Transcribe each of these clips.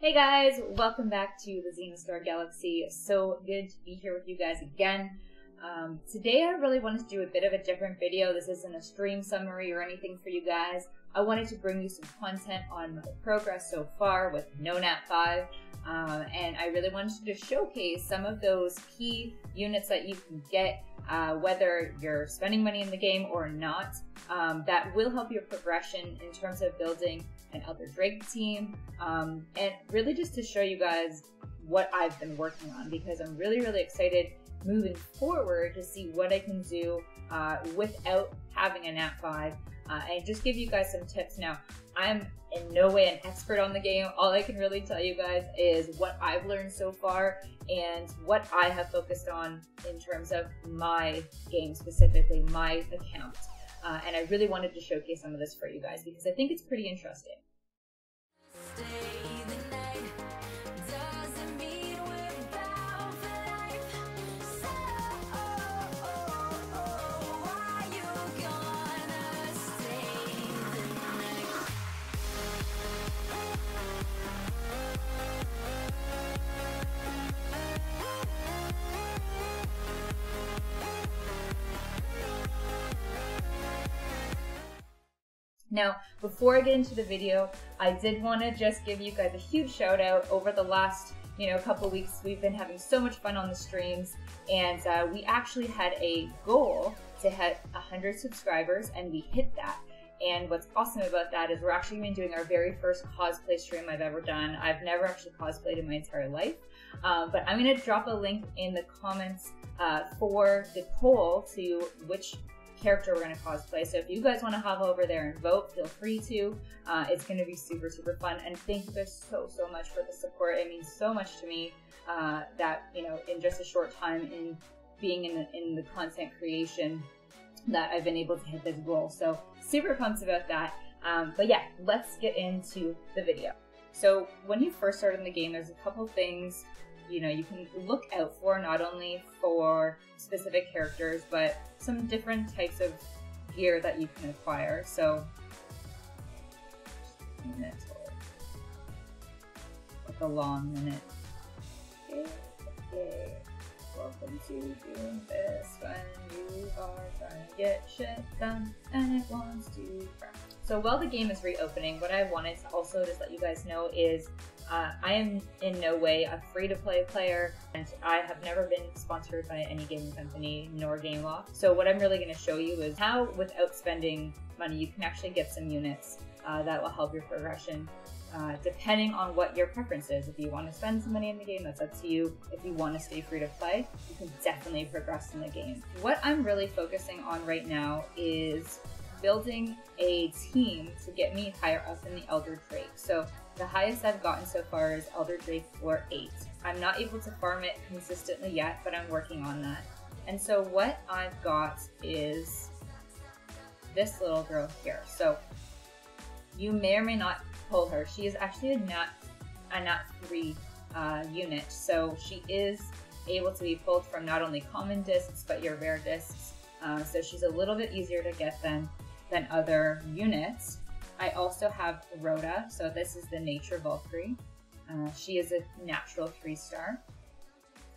Hey guys, welcome back to the XenaStar Galaxy. So good to be here with you guys again. Today I really wanted to do a bit of a different video. This isn't a stream summary or anything for you guys. I wanted to bring you some content on my progress so far with no NAT 5. And I really wanted to showcase some of those key units that you can get, whether you're spending money in the game or not, that will help your progression in terms of building an Elder Drake team, and really just to show you guys what I've been working on, because I'm really excited moving forward to see what I can do without having a NAT 5, and just give you guys some tips. Now, I'm in no way an expert on the game. All I can really tell you guys is what I've learned so far and what I have focused on in terms of my game, specifically my account. And I really wanted to showcase some of this for you guys because I think it's pretty interesting. Now, before I get into the video, I did want to just give you guys a huge shout out. Over the last, couple weeks, we've been having so much fun on the streams, and we actually had a goal to hit 100 subscribers, and we hit that. And what's awesome about that is we're actually going to be doing our very first cosplay stream I've ever done. I've never actually cosplayed in my entire life, but I'm going to drop a link in the comments for the poll to which character we're going to cosplay. So if you guys want to hop over there and vote, feel free to. It's going to be super fun, and thank you guys so much for the support. It means so much to me that in just a short time in being in the content creation that I've been able to hit this goal. So super pumped about that. But yeah, let's get into the video. So when you first start in the game, there's a couple things you can look out for, not only for specific characters, but some different types of gear that you can acquire. So, like a long minute. Okay. Welcome to doing this when you are trying to get shit done and it wants to crash. So while the game is reopening, what I wanted to also just let you guys know is I am in no way a free-to-play player, and I have never been sponsored by any gaming company nor Gameloft. So what I'm really going to show you is how, without spending money, you can actually get some units that will help your progression, depending on what your preference is. If you want to spend some money in the game, that's up to you. If you want to stay free-to-play, you can definitely progress in the game. What I'm really focusing on right now is building a team to get me higher up in the Elder Drake. So the highest I've gotten so far is Elder Drake floor 8. I'm not able to farm it consistently yet, but I'm working on that. And so what I've got is this little girl here. So you may or may not pull her. She is actually a NAT 3 unit. So she is able to be pulled from not only common discs, but your rare discs. So she's a little bit easier to get than other units. I also have Rhoda, so this is the Nature Valkyrie. She is a natural 3-star.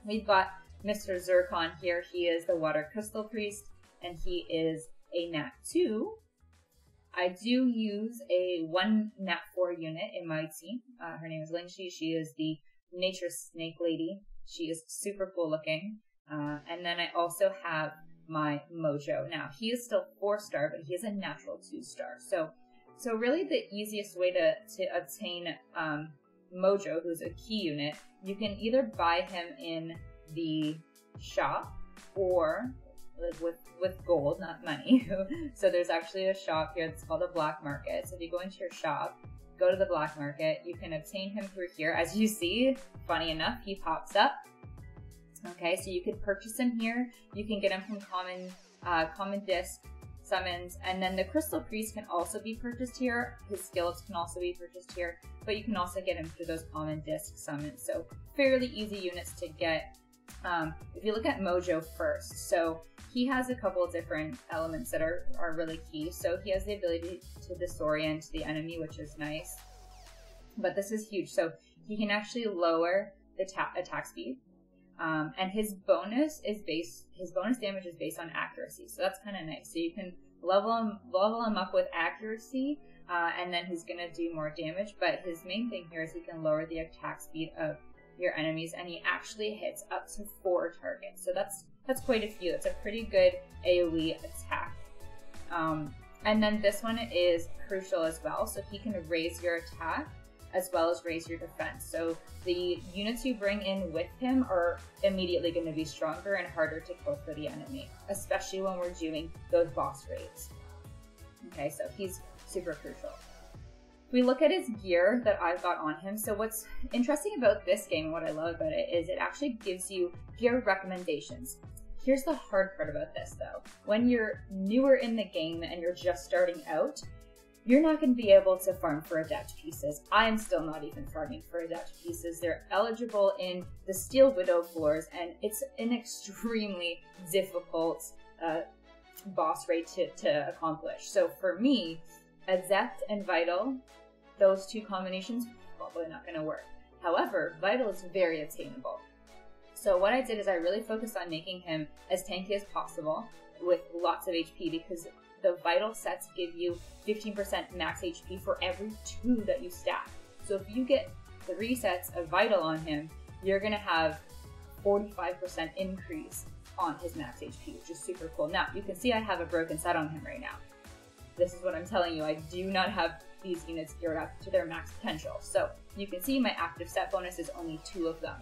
We've got Mr. Zircon here. He is the Water Crystal Priest, and he is a NAT 2. I do use a 1 NAT 4 unit in my team. Her name is Lingxi. She is the Nature Snake Lady. She is super cool looking. And then I also have my Mojo. Now, he is still 4-star, but he is a natural 2-star. So really the easiest way to obtain Mojo, who's a key unit, you can either buy him in the shop or with gold, not money. So there's actually a shop here that's called the Black Market. So if you go into your shop, go to the Black Market, you can obtain him through here. As you see, funny enough, he pops up. Okay, so you could purchase him here. You can get him from common disc summons, and then the Crystal Priest can also be purchased here. His skills can also be purchased here, but you can also get him through those common disc summons. So fairly easy units to get. If you look at Mojo first, so he has a couple of different elements that are really key. So he has the ability to disorient the enemy, which is nice. But this is huge. So he can actually lower the attack speed. And his bonus damage is based on accuracy, so that's kind of nice. So you can level him up with accuracy, and then he's gonna do more damage. But his main thing here is he can lower the attack speed of your enemies, and he actually hits up to 4 targets. So that's quite a few. It's a pretty good AoE attack. And then this one is crucial as well. So he can raise your attack as well as raise your defense. So the units you bring in with him are immediately going to be stronger and harder to kill for the enemy, especially when we're doing those boss raids. Okay, so he's super crucial. If we look at his gear that I've got on him, so what's interesting about this game and what I love about it is it actually gives you gear recommendations. Here's the hard part about this though. When you're newer in the game and you're just starting out, you're not going to be able to farm for adept pieces. I am still not even farming for adept pieces. They're eligible in the Steel Widow floors, and it's an extremely difficult boss raid to accomplish. So for me, adept and vital, those two combinations, probably not going to work. However, vital is very attainable. So what I did is I really focused on making him as tanky as possible with lots of HP, because the vital sets give you 15% max HP for every 2 that you stack. So if you get 3 sets of vital on him, you're going to have 45% increase on his max HP, which is super cool. Now, you can see I have a broken set on him right now. This is what I'm telling you. I do not have these units geared up to their max potential. So you can see my active set bonus is only 2 of them.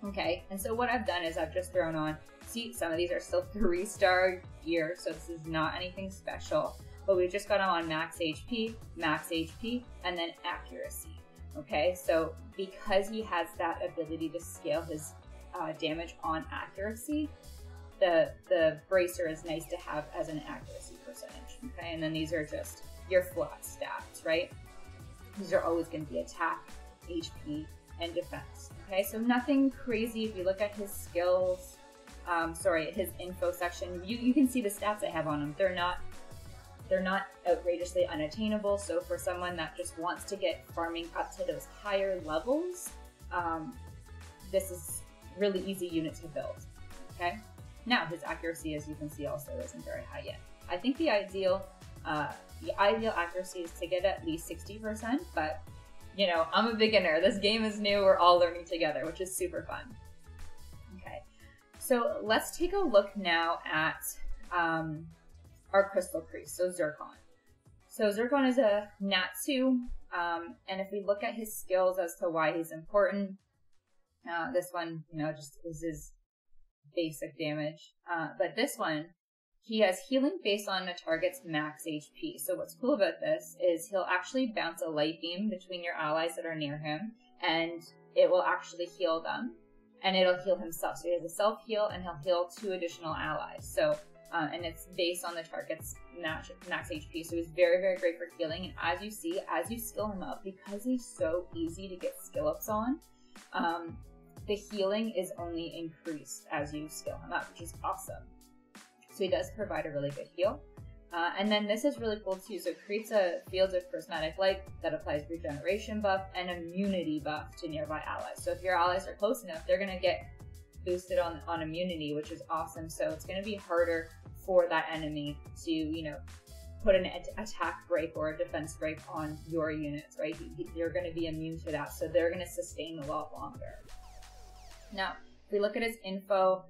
Okay, and so what I've done is I've just thrown on, see, some of these are still 3-star gear, so this is not anything special, but we've just got them on max HP, and then accuracy. Okay, so because he has that ability to scale his damage on accuracy, the bracer is nice to have as an accuracy percentage. Okay, and then these are just your flat stats, right? These are always going to be attack, HP, and defense. Okay, so nothing crazy. If you look at his skills, his info section, you can see the stats I have on him. They're not outrageously unattainable. So for someone that just wants to get farming up to those higher levels, this is really easy unit to build. Okay, now his accuracy, as you can see, also isn't very high yet. I think the ideal accuracy is to get at least 60%, but you know, I'm a beginner. This game is new. We're all learning together, which is super fun. Okay, so let's take a look now at our Crystal Priest, so Zircon. So Zircon is a NAT 2, and if we look at his skills as to why he's important, this one, you know, just is his basic damage. But this one, he has healing based on a target's max HP. So what's cool about this is he'll actually bounce a light beam between your allies that are near him, and it will actually heal them, and it'll heal himself. So he has a self-heal, and he'll heal 2 additional allies. So, and it's based on the target's max HP. So he's very, very great for healing. And as you see, as you skill him up, because he's so easy to get skill ups on, the healing is only increased as you skill him up, which is awesome. So he does provide a really good heal. And then this is really cool too. So it creates a field of prismatic light that applies regeneration buff and immunity buff to nearby allies. So if your allies are close enough, they're going to get boosted on immunity, which is awesome. So it's going to be harder for that enemy to, you know, put an attack break or a defense break on your units, right? You're going to be immune to that. So they're going to sustain a lot longer. Now, if we look at his info,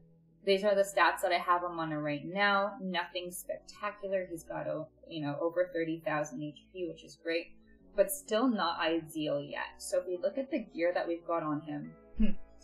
these are the stats that I have him on right now. Nothing spectacular. He's got, you know, over 30,000 HP, which is great, but still not ideal yet. So if we look at the gear that we've got on him,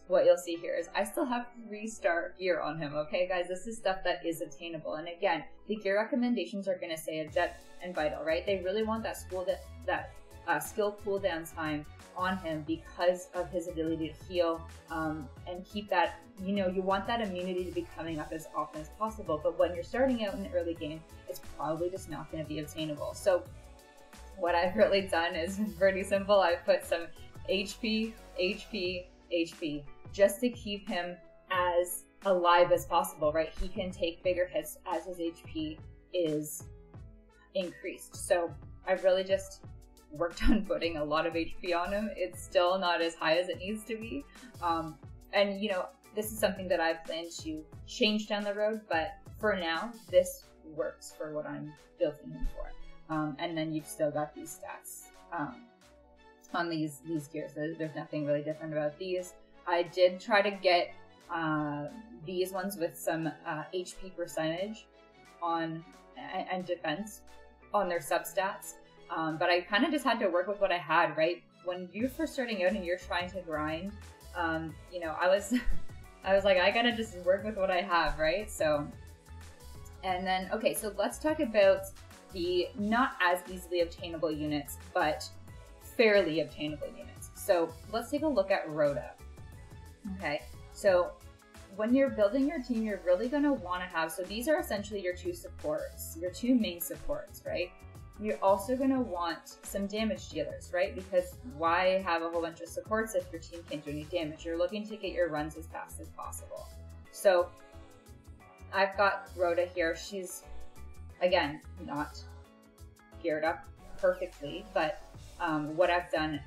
what you'll see here is I still have 3-star gear on him. Okay, guys, this is stuff that is attainable. And again, the gear recommendations are going to say adept and vital, right? They really want that skill cooldown time on him because of his ability to heal and keep that, you know, you want that immunity to be coming up as often as possible. But when you're starting out in the early game, it's probably just not going to be obtainable. So what I've really done is pretty simple. I've put some HP, HP, HP, just to keep him as alive as possible, right? He can take bigger hits as his HP is increased. So I've really just worked on putting a lot of HP on him. It's still not as high as it needs to be. And you know, this is something that I plan to change down the road, but for now, this works for what I'm building him for. And then you've still got these stats on these gears. So there's nothing really different about these. I did try to get these ones with some HP percentage on and defense on their substats, but I kind of just had to work with what I had, right? When you're first starting out and you're trying to grind, you know, I was like, I gotta just work with what I have, right? So, and then, okay, so let's talk about the not as easily obtainable units, but fairly obtainable units. So let's take a look at Rhoda. Okay, so when you're building your team, you're really going to want to have, so these are essentially your two supports, your two main supports, right? You're also going to want some damage dealers, right? Because why have a whole bunch of supports if your team can't do any damage? You're looking to get your runs as fast as possible. So I've got Rhoda here. She's, again, not geared up perfectly, but what I've done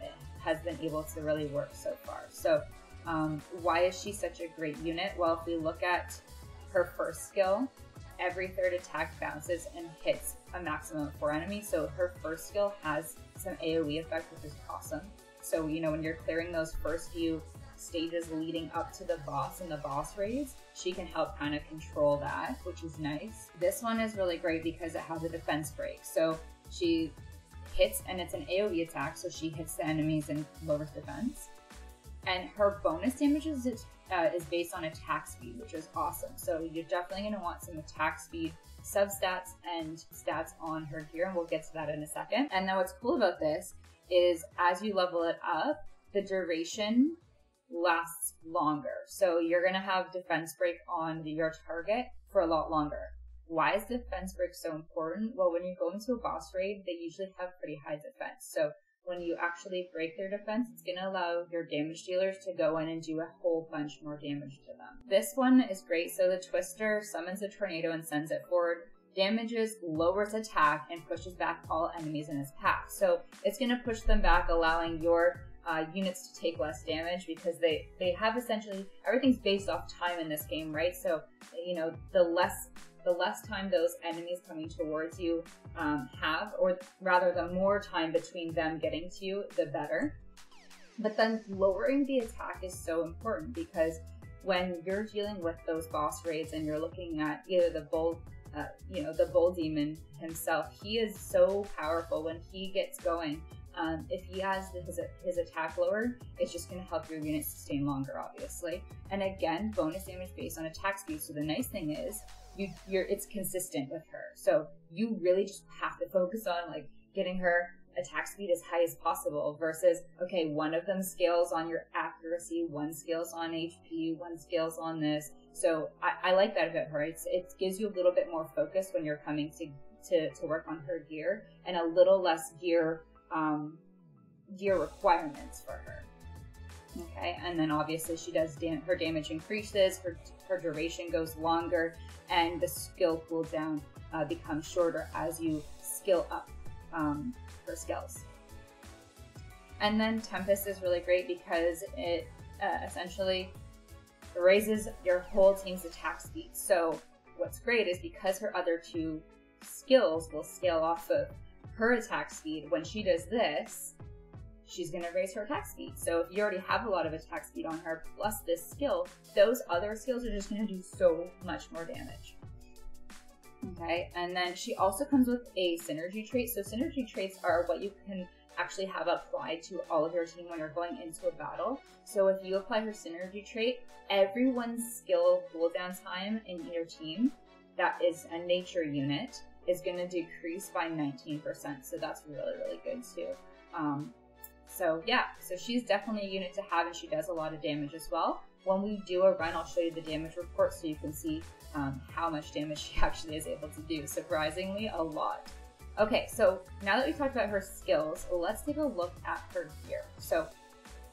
has been able to really work so far. So why is she such a great unit? Well, if we look at her first skill, every third attack bounces and hits a maximum of 4 enemies. So her first skill has some AoE effect, which is awesome. So, you know, when you're clearing those first few stages leading up to the boss and the boss raids, she can help kind of control that, which is nice. This one is really great because it has a defense break. So she hits, and it's an AoE attack, so she hits the enemies and lowers defense. And her bonus damage is based on attack speed, which is awesome. So you're definitely going to want some attack speed substats and stats on her gear, and we'll get to that in a second. And then what's cool about this is as you level it up, the duration lasts longer. So you're going to have defense break on your target for a lot longer. Why is defense break so important? Well, when you go into a boss raid, they usually have pretty high defense. So when you actually break their defense, it's going to allow your damage dealers to go in and do a whole bunch more damage to them. This one is great. So the Twister summons a tornado and sends it forward, damages, lowers attack, and pushes back all enemies in its path. So it's going to push them back, allowing your units to take less damage, because they have essentially, everything's based off time in this game, right? So, you know, the less time those enemies coming towards you have, or rather the more time between them getting to you, the better. But then lowering the attack is so important, because when you're dealing with those boss raids and you're looking at either the bull, the bull demon himself, he is so powerful when he gets going. If he has his attack lowered, it's just going to help your unit sustain longer, obviously. And again, bonus damage based on attack speed. So the nice thing is, it's consistent with her. So you really just have to focus on like getting her attack speed as high as possible, versus, okay, one of them scales on your accuracy, one scales on HP, one scales on this. So I like that about her. It gives you a little bit more focus when you're coming to work on her gear, and a little less gear requirements for her. Okay, and then obviously she does her damage increases, her duration goes longer, and the skill cooldown becomes shorter as you skill up her skills. And then Tempest is really great because it essentially raises your whole team's attack speed. So what's great is because her other two skills will scale off of her attack speed, when she does this, she's going to raise her attack speed. So if you already have a lot of attack speed on her, plus this skill, those other skills are just going to do so much more damage. Okay, and then she also comes with a synergy trait. So synergy traits are what you can actually have applied to all of your team when you're going into a battle. So if you apply her synergy trait, everyone's skill cooldown time in your team that is a nature unit is going to decrease by 19%. So that's really, really good too. So yeah, so she's definitely a unit to have, and she does a lot of damage as well. When we do a run, I'll show you the damage report so you can see how much damage she actually is able to do. Surprisingly, a lot. Okay, so now that we've talked about her skills, let's take a look at her gear. So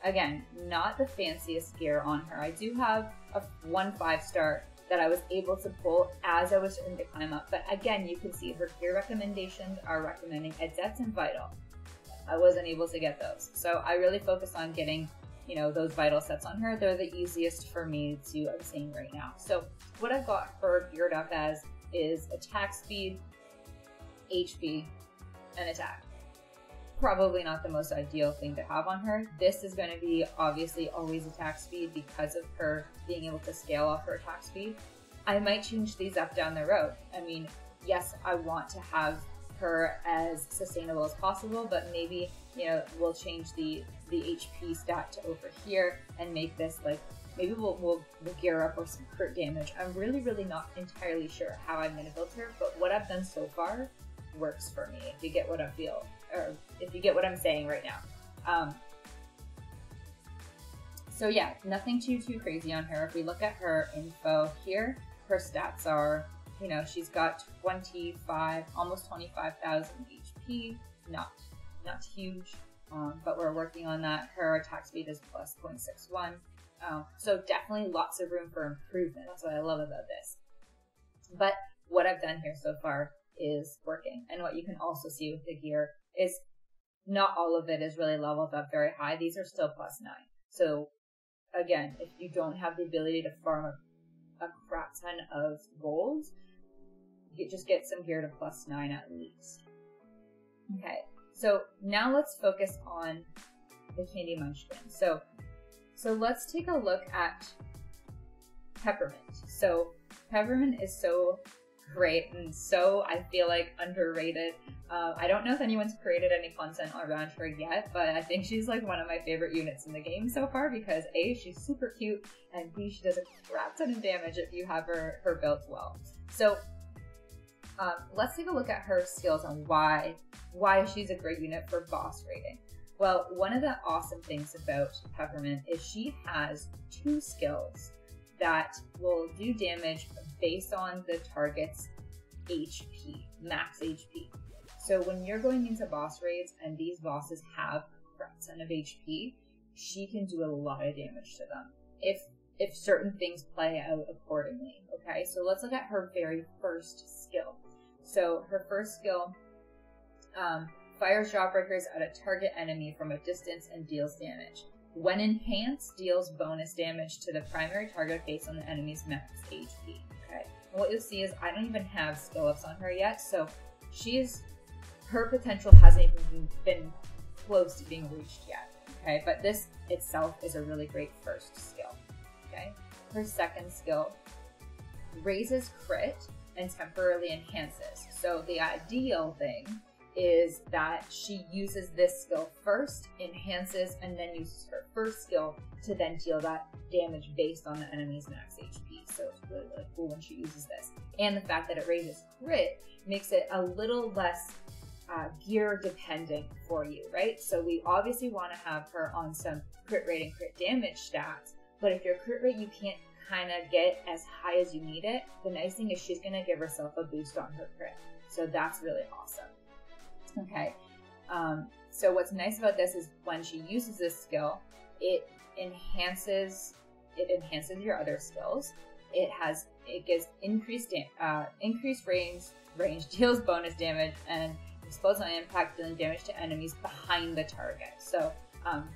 again, not the fanciest gear on her. I do have a 1 5-star that I was able to pull as I was starting to climb up. But again, you can see her gear recommendations are recommending Adept and Vital. I wasn't able to get those. So I really focused on getting, you know, those vital sets on her. They're the easiest for me to obtain right now. So what I've got her geared up as is attack speed, HP, and attack. Probably not the most ideal thing to have on her. This is going to be obviously always attack speed because of her being able to scale off her attack speed. I might change these up down the road. I mean, yes, I want to have her as sustainable as possible, but maybe, you know, we'll change the HP stat to over here and make this like, maybe we'll gear up with some crit damage. I'm really not entirely sure how I'm going to build her, but what I've done so far works for me, if you get what I feel, or if you get what I'm saying right now. So yeah, nothing too crazy on her. If we look at her info here, her stats are, you know, she's got 25, almost 25,000 HP, not huge, but we're working on that. Her attack speed is plus 0.61. So definitely lots of room for improvement. That's what I love about this. But what I've done here so far is working. And what you can also see with the gear is not all of it is really leveled up very high. These are still plus 9. So again, if you don't have the ability to farm a crap ton of gold, you just get some gear to plus 9 at least. Okay, so now let's focus on the Candy Munchkin. So let's take a look at Peppermint. So Peppermint is so great and so, I feel like, underrated. I don't know if anyone's created any content around her yet, but I think she's like one of my favorite units in the game so far because A, she's super cute, and B, she does a crap ton of damage if you have her built well. So let's take a look at her skills and why she's a great unit for boss raiding. Well, one of the awesome things about Peppermint is she has 2 skills that will do damage based on the target's HP, max HP. So when you're going into boss raids and these bosses have a crap ton of HP, she can do a lot of damage to them if certain things play out accordingly. Okay, so let's look at her very first skill. So her first skill fires jawbreakers at a target enemy from a distance and deals damage. When enhanced, deals bonus damage to the primary target based on the enemy's max HP. Okay, and what you'll see is I don't even have skill ups on her yet, so her potential hasn't even been close to being reached yet. Okay, but this itself is a really great first skill. Okay, her second skill raises crit and temporarily enhances. So the ideal thing is that she uses this skill first, enhances, and then uses her first skill to then deal that damage based on the enemy's max HP. So it's really cool when she uses this. And the fact that it raises crit makes it a little less gear dependent for you, right? So we obviously want to have her on some crit rate and crit damage stats, but if your crit rate you can't kind of get as high as you need it, the nice thing is she's going to give herself a boost on her crit. So that's really awesome. Okay, so what's nice about this is when she uses this skill, it enhances your other skills. It gives increased range, deals bonus damage, and explodes on impact, dealing damage to enemies behind the target. So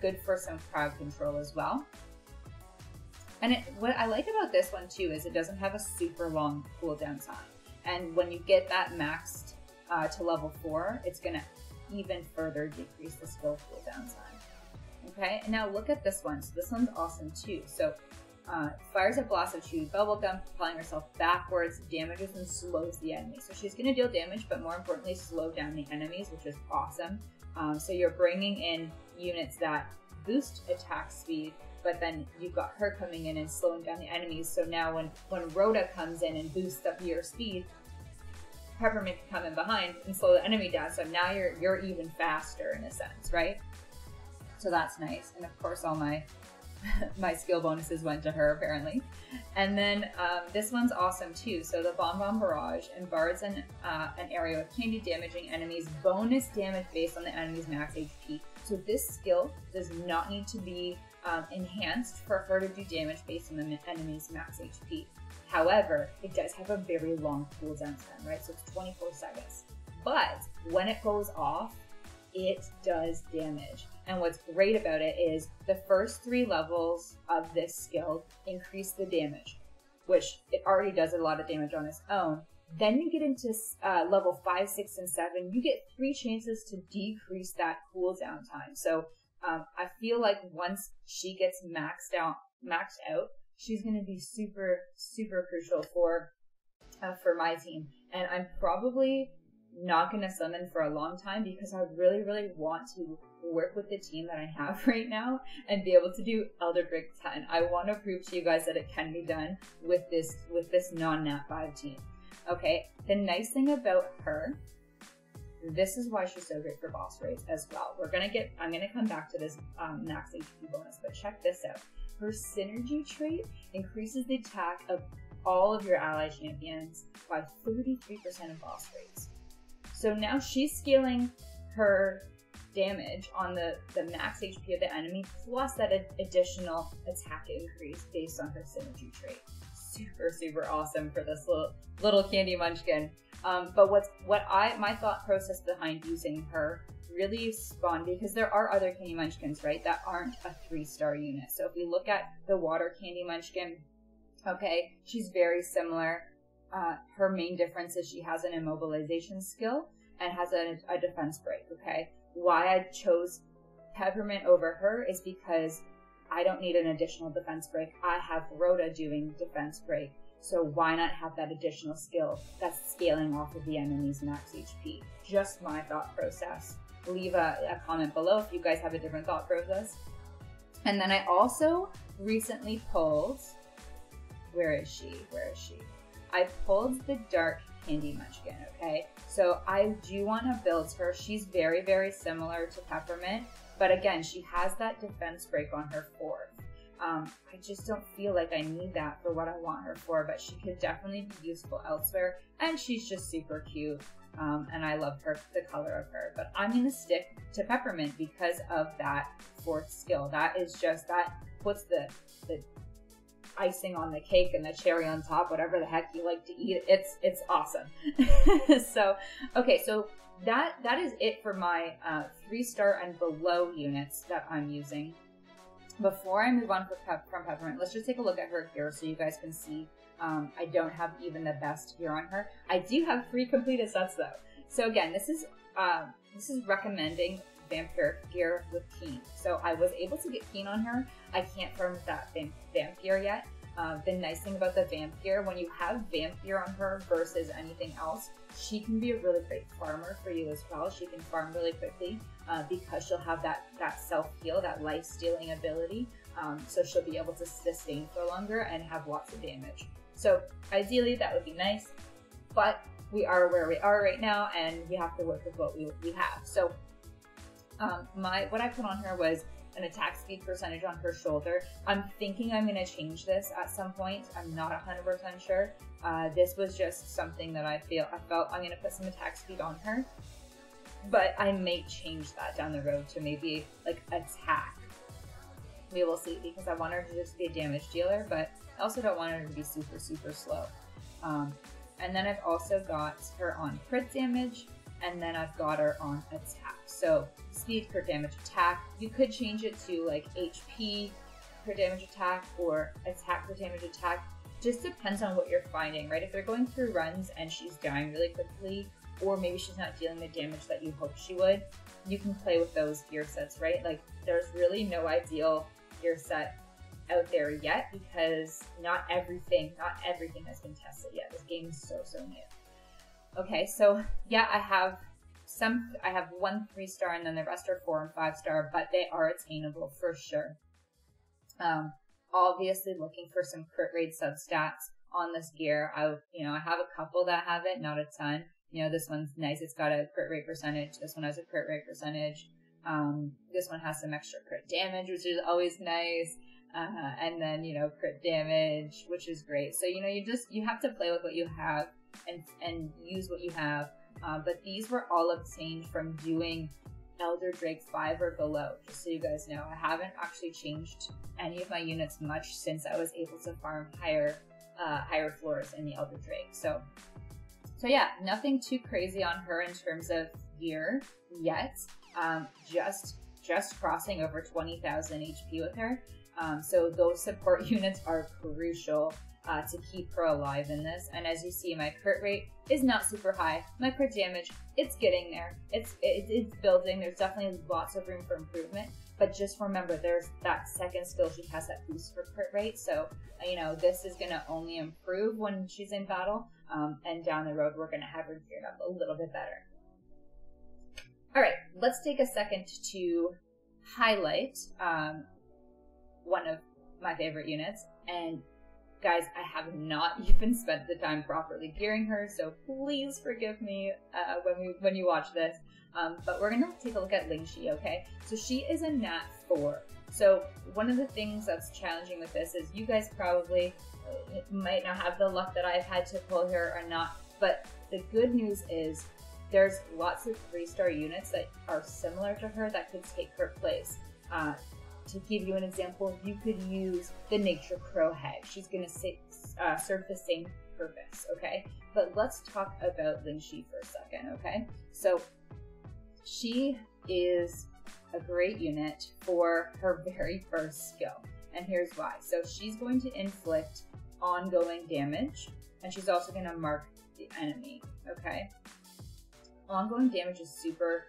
good for some crowd control as well. And what I like about this one too is it doesn't have a super long cooldown time. And when you get that maxed to level 4, it's going to even further decrease the skill cooldown time. Okay, and now look at this one. So this one's awesome too. So fires a blast of chewy bubblegum, propelling herself backwards, damages and slows the enemy. So she's going to deal damage, but more importantly, slow down the enemies, which is awesome. So you're bringing in units that boost attack speed, but then you've got her coming in and slowing down the enemies. So now when Rhoda comes in and boosts up your speed, Peppermint can come in behind and slow the enemy down. So now you're even faster in a sense, right? So that's nice. And of course, all my my skill bonuses went to her apparently. And then this one's awesome too. So the Bomb Bomb Barrage imbards an area with candy, damaging enemies, bonus damage based on the enemy's max HP. So this skill does not need to be enhanced for her to do damage based on the enemy's max HP. However, it does have a very long cooldown time, right? So it's 24 seconds. But when it goes off, it does damage. And what's great about it is the first 3 levels of this skill increase the damage, which it already does a lot of damage on its own. Then you get into level 5, 6, and 7, you get 3 chances to decrease that cooldown time. So I feel like once she gets maxed out, she's going to be super, super crucial for my team. And I'm probably not going to summon for a long time because I really, really want to work with the team that I have right now and be able to do Elder Drake 10. I want to prove to you guys that it can be done with this non-NAT 5 team. Okay, the nice thing about her, this is why she's so great for boss raids as well. I'm gonna come back to this max HP bonus, but check this out. Her synergy trait increases the attack of all of your ally champions by 33% in boss raids. So now she's scaling her damage on the max HP of the enemy plus that additional attack increase based on her synergy trait. Super, super awesome for this little candy munchkin. But my thought process behind using her really spawned because there are other candy munchkins, right, that aren't a 3-star unit. So if we look at the water candy munchkin, okay, she's very similar. Her main difference is she has an immobilization skill and has a defense break, okay? Why I chose Peppermint over her is because I don't need an additional defense break. I have Rhoda doing defense break. So why not have that additional skill that's scaling off of the enemy's max HP? Just my thought process. Leave a comment below if you guys have a different thought process. And then I also recently pulled, where is she? I pulled the Dark Candy Munchkin, okay? So I do want to build her. She's very, very similar to Peppermint, but again, she has that defense break on her 4th. I just don't feel like I need that for what I want her for, but she could definitely be useful elsewhere, and she's just super cute, and I love the color of her. But I'm going to stick to Peppermint because of that 4th skill. That puts the icing on the cake and the cherry on top, whatever the heck you like to eat. It's awesome. So, okay, so that is it for my 3-star and below units that I'm using. Before I move on from Peppermint, let's just take a look at her gear so you guys can see. I don't have even the best gear on her. I do have 3 completed sets though. So again, this is recommending Vampire gear with Keen. So I was able to get Keen on her. I can't farm with that Vamp gear yet. The nice thing about the Vamp gear, when you have Vamp gear on her versus anything else, she can be a really great farmer for you as well. She can farm really quickly because she'll have that self-heal, that life-stealing ability. So she'll be able to sustain for longer and have lots of damage. So ideally that would be nice, but we are where we are right now and we have to work with what we have. So what I put on her was an attack speed percentage on her shoulder. I'm thinking I'm going to change this at some point. I'm not 100% sure. This was just something that I felt I'm going to put some attack speed on her, but I may change that down the road to maybe like attack. We will see, because I want her to just be a damage dealer, but I also don't want her to be super, super slow. And then I've also got her on crit damage, and then I've got her on attack. So speed per damage attack. You could change it to like HP per damage attack or attack per damage attack. Just depends on what you're finding, right? If they're going through runs and she's dying really quickly, or maybe she's not dealing the damage that you hoped she would, you can play with those gear sets, right? Like there's really no ideal gear set out there yet because not everything has been tested yet. This game is so new. Okay, so yeah, I have 1 3-star and then the rest are 4 and 5-star, but they are attainable for sure. Obviously looking for some crit rate substats on this gear. I have a couple that have it, not a ton. This one's nice. It's got a crit rate percentage. This one has a crit rate percentage. This one has some extra crit damage, which is always nice. And then, crit damage, which is great. So, you have to play with what you have and use what you have. But these were all obtained from doing Elder Drake 5 or below, just so you guys know. I haven't actually changed any of my units much since I was able to farm higher floors in the Elder Drake. So yeah, nothing too crazy on her in terms of gear yet. just crossing over 20,000 HP with her. So those support units are crucial to keep her alive in this. And as you see, my crit rate is not super high. My crit damage, it's getting there. It's building. There's definitely lots of room for improvement. But just remember, there's that second skill. She has that boost for crit rate. So, you know, this is going to only improve when she's in battle. And down the road, we're going to have her geared up a little bit better. All right, let's take a second to highlight one of my favorite units. And guys, I have not even spent the time properly gearing her, so please forgive me when you watch this. But we're gonna take a look at Lingxi, okay? So she is a NAT 4. So one of the things that's challenging with this is you guys probably might not have the luck that I've had to pull her or not, but the good news is there's lots of 3-star units that are similar to her that could take her place. To give you an example, you could use the Nature Crow head. She's going to serve the same purpose, okay? But let's talk about Lingxi for a second, okay? So she is a great unit for her very first skill, and here's why. So she's going to inflict ongoing damage, and she's also going to mark the enemy, okay? Ongoing damage is super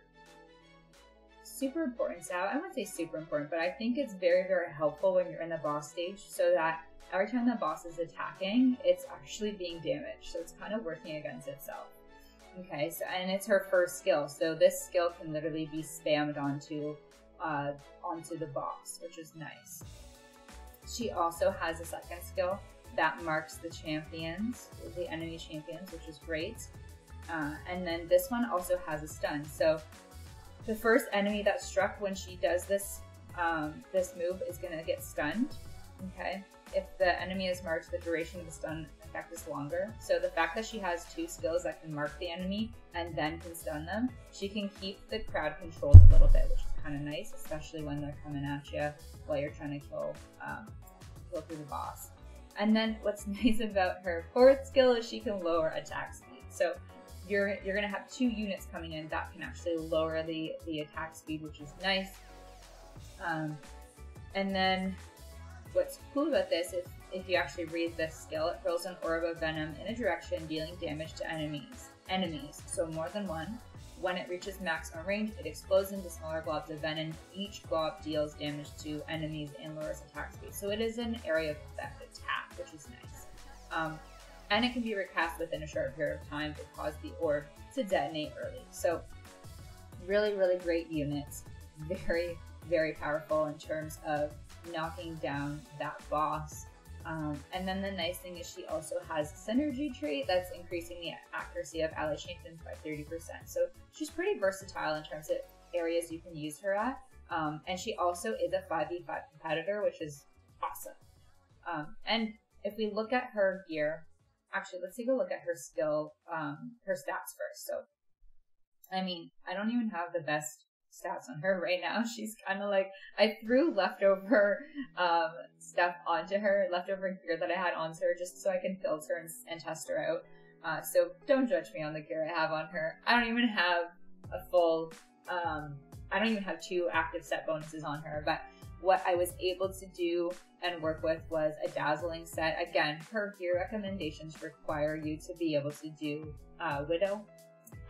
important stat. I wouldn't say super important, but I think it's very, very helpful when you're in the boss stage, so that every time the boss is attacking, it's actually being damaged. So it's kind of working against itself. Okay, so and it's her first skill, so this skill can literally be spammed onto the boss, which is nice. She also has a second skill that marks the champions, the enemy champions, which is great. And then this one also has a stun. So the first enemy that's struck when she does this this move is going to get stunned, okay? If the enemy is marked, the duration of the stun effect is longer. So the fact that she has 2 skills that can mark the enemy and then can stun them, she can keep the crowd controlled a little bit, which is kind of nice, especially when they're coming at you while you're trying to kill through the boss. And then what's nice about her 4th skill is she can lower attack speed. So you're going to have 2 units coming in that can actually lower the attack speed, which is nice. And then what's cool about this is if you actually read this skill, it hurls an orb of venom in a direction dealing damage to enemies, so more than one. When it reaches maximum range, it explodes into smaller globs of venom. Each glob deals damage to enemies and lowers attack speed. So it is an area of effect attack, which is nice. And it can be recast within a short period of time to cause the orb to detonate early. So really, really great units. Very, very powerful in terms of knocking down that boss. And then the nice thing is she also has a synergy trait that's increasing the accuracy of ally champions by 30%. So she's pretty versatile in terms of areas you can use her at. And she also is a 5v5 competitor, which is awesome. And if we look at her gear, actually, let's take a look at her skill, her stats first. So, I mean, I don't even have the best stats on her right now. She's kind of like, I threw leftover stuff onto her, leftover gear that I had onto her just so I can filter and test her out. So don't judge me on the gear I have on her. I don't even have a full, I don't even have 2 active set bonuses on her, but what I was able to do and work with was a dazzling set. Again, her gear recommendations require you to be able to do Widow.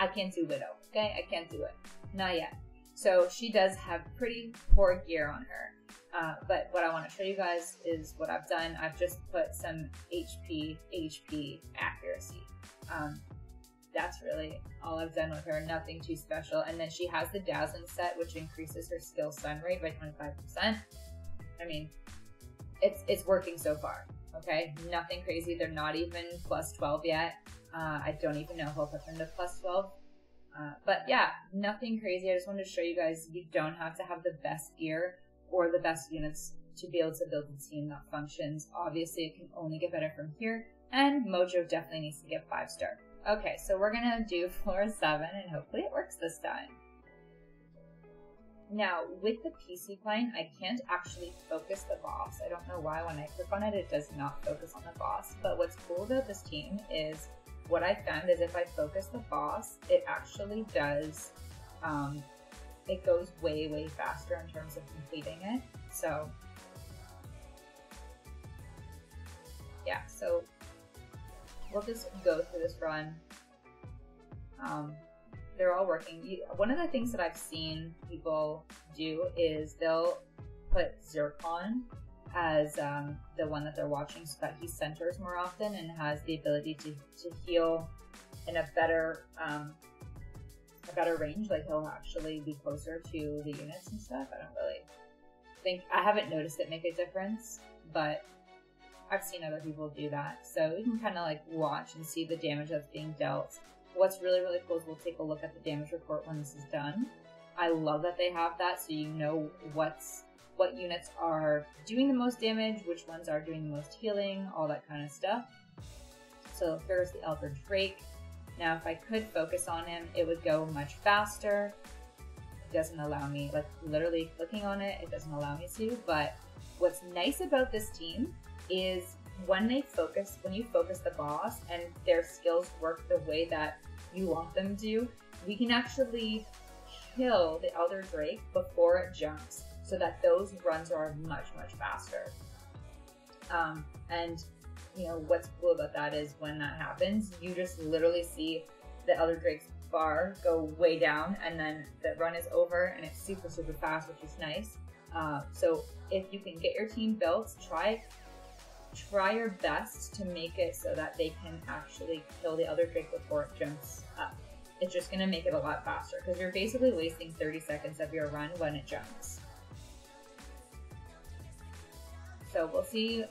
I can't do Widow, okay? I can't do it. Not yet. So she does have pretty poor gear on her. But what I want to show you guys is what I've done. I've just put some HP accuracy. That's really all I've done with her. Nothing too special. And then she has the dazzling set, which increases her skill stun rate by 25%. I mean, it's working so far. Okay, nothing crazy. They're not even plus 12 yet. I don't even know if I'll put them to plus 12. But yeah, nothing crazy. I just wanted to show you guys you don't have to have the best gear or the best units to be able to build a team that functions. Obviously, it can only get better from here, and Mojo definitely needs to get 5-star. Okay, so we're gonna do floor 7, and hopefully it works this time. Now, with the PC plane, I can't actually focus the boss. I don't know why when I click on it, it does not focus on the boss. But what's cool about this team is what I found is if I focus the boss, it actually does it goes way, way faster in terms of completing it. So yeah, so we'll just go through this run. They're all working. One of the things that I've seen people do is they'll put Zircon as the one that they're watching so that he centers more often and has the ability to heal in a better range. Like he'll actually be closer to the units and stuff. I haven't noticed it make a difference, but I've seen other people do that. So you can kind of like watch and see the damage that's being dealt. What's really, really cool is we'll take a look at the damage report when this is done. I love that they have that, so you know what units are doing the most damage, which ones are doing the most healing, all that kind of stuff. So there's the Elder Drake. Now if I could focus on him, it would go much faster. It doesn't allow me, like literally clicking on it, it doesn't allow me to, but what's nice about this team is when you focus the boss and their skills work the way that you want them to, we can actually kill the Elder Drake before it jumps, so that those runs are much, much faster. And you know what's cool about that is when that happens, you just literally see the Elder Drake's bar go way down, and then the run is over, and it's super, super fast, which is nice. So if you can get your team built, try your best to make it so that they can actually kill the Elder Drake before it jumps up. It's just going to make it a lot faster, because you're basically wasting 30 seconds of your run when it jumps. So we'll see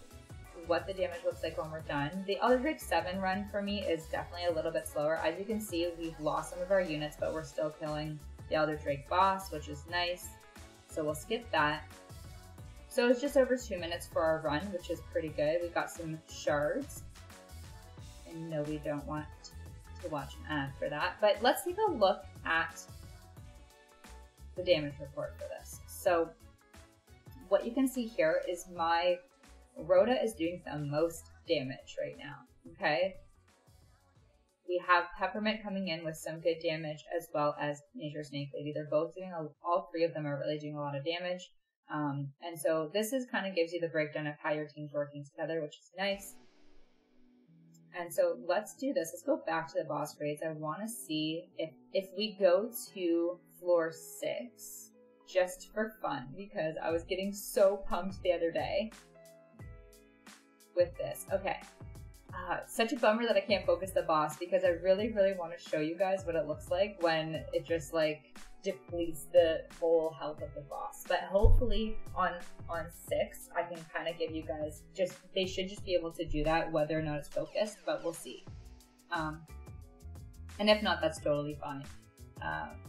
what the damage looks like when we're done. The Elder Drake 7 run for me is definitely a little bit slower. As you can see, we've lost some of our units, but we're still killing the Elder Drake boss, which is nice. So we'll skip that. So it's just over 2 minutes for our run, which is pretty good. We've got some shards. And no, we don't want to watch an ad for that. But let's take a look at the damage report for this. So what you can see here is my Rhoda is doing the most damage right now, okay? We have Peppermint coming in with some good damage, as well as Nature Snake Lady. They're both doing, all three of them are really doing a lot of damage. And so this is kind of gives you the breakdown of how your team's working together, which is nice. And so let's do this. Let's go back to the boss raids. I want to see if we go to floor 6, just for fun, because I was getting so pumped the other day with this. Okay. Such a bummer that I can't focus the boss, because I really, really want to show you guys what it looks like when it just like depletes the whole health of the boss. But hopefully on 6, I can kind of give you guys they should just be able to do that whether or not it's focused, but we'll see. And if not, that's totally fine.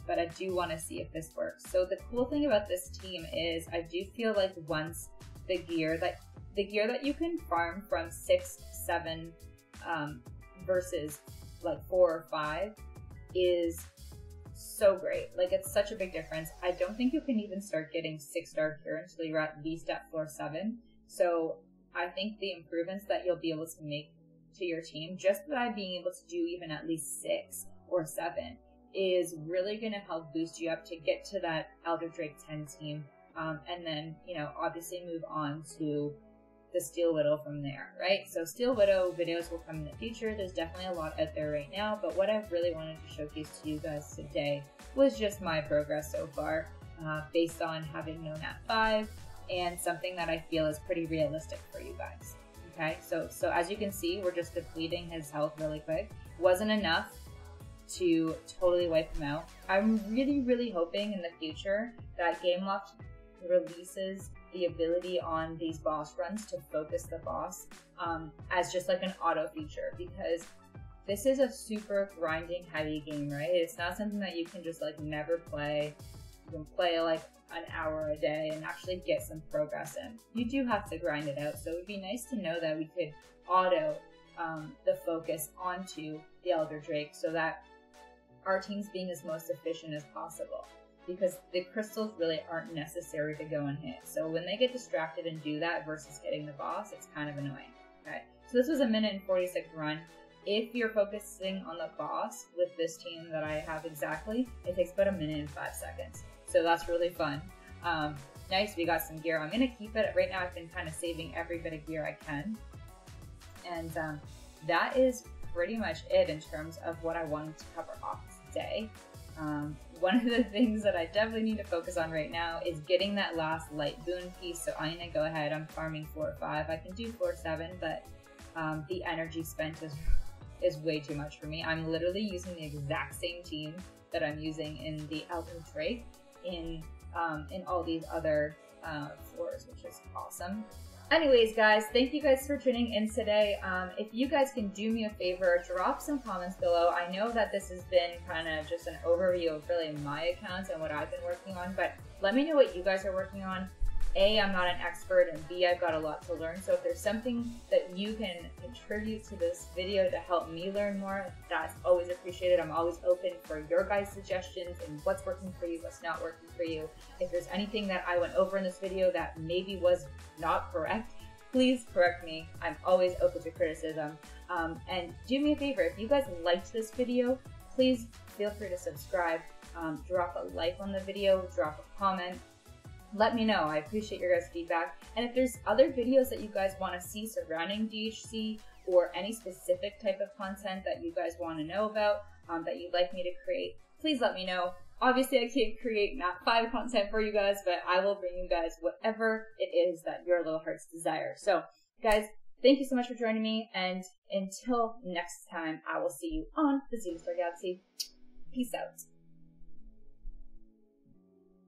But I do want to see if this works. So the cool thing about this team is I do feel like once the gear that you can farm from 6, 7 versus like 4 or 5 is so great. Like, it's such a big difference. I don't think you can even start getting 6-star gear until you're at least at floor 7. So I think the improvements that you'll be able to make to your team just by being able to do even at least 6 or 7 is really going to help boost you up to get to that Elder Drake 10 team. And then, you know, obviously move on to the Steel Widow from there, right? So Steel Widow videos will come in the future. There's definitely a lot out there right now, but what I really wanted to showcase to you guys today was just my progress so far, based on having no NAT 5 and something that I feel is pretty realistic for you guys. Okay, so as you can see, we're just depleting his health really quick. Wasn't enough to totally wipe him out. I'm really, really hoping in the future that GameLoft releases the ability on these boss runs to focus the boss as just like an auto feature, because this is a super grinding heavy game, right? It's not something that you can just like never play. You can play like an hour a day and actually get some progress in. You do have to grind it out, so it would be nice to know that we could auto the focus onto the Elder Drake so that our team's being as most efficient as possible, because the crystals really aren't necessary to go and hit. So when they get distracted and do that versus getting the boss, it's kind of annoying. Okay, so this was a 1:46 run. If you're focusing on the boss with this team that I have exactly, it takes about 1:05. so that's really fun. Nice, we got some gear. I'm gonna keep it. Right now I've been kind of saving every bit of gear I can. And that is pretty much it in terms of what I wanted to cover off today. One of the things that I definitely need to focus on right now is getting that last light boon piece. So I'm gonna go ahead, I'm farming floor 5. I can do floor 7, but the energy spent is way too much for me. I'm literally using the exact same team that I'm using in the Elven Drake in all these other floors, which is awesome. Anyways, guys, thank you guys for tuning in today. If you guys can do me a favor, drop some comments below. I know that this has been kind of just an overview of really my accounts and what I've been working on, but let me know what you guys are working on. A, I'm not an expert, and B, I've got a lot to learn. So if there's something that you can contribute to this video to help me learn more, that's always appreciated. I'm always open for your guys' suggestions and what's working for you, what's not working for you. If there's anything that I went over in this video that maybe was not correct, please correct me. I'm always open to criticism. And do me a favor, if you guys liked this video, please feel free to subscribe, drop a like on the video, drop a comment. Let me know. I appreciate your guys' feedback. And if there's other videos that you guys want to see surrounding DHC or any specific type of content that you guys want to know about, that you'd like me to create, please let me know. Obviously, I can't create NAT 5 content for you guys, but I will bring you guys whatever it is that your little hearts desire. So, guys, thank you so much for joining me, and until next time, I will see you on the XenaStar Galaxy. Peace out.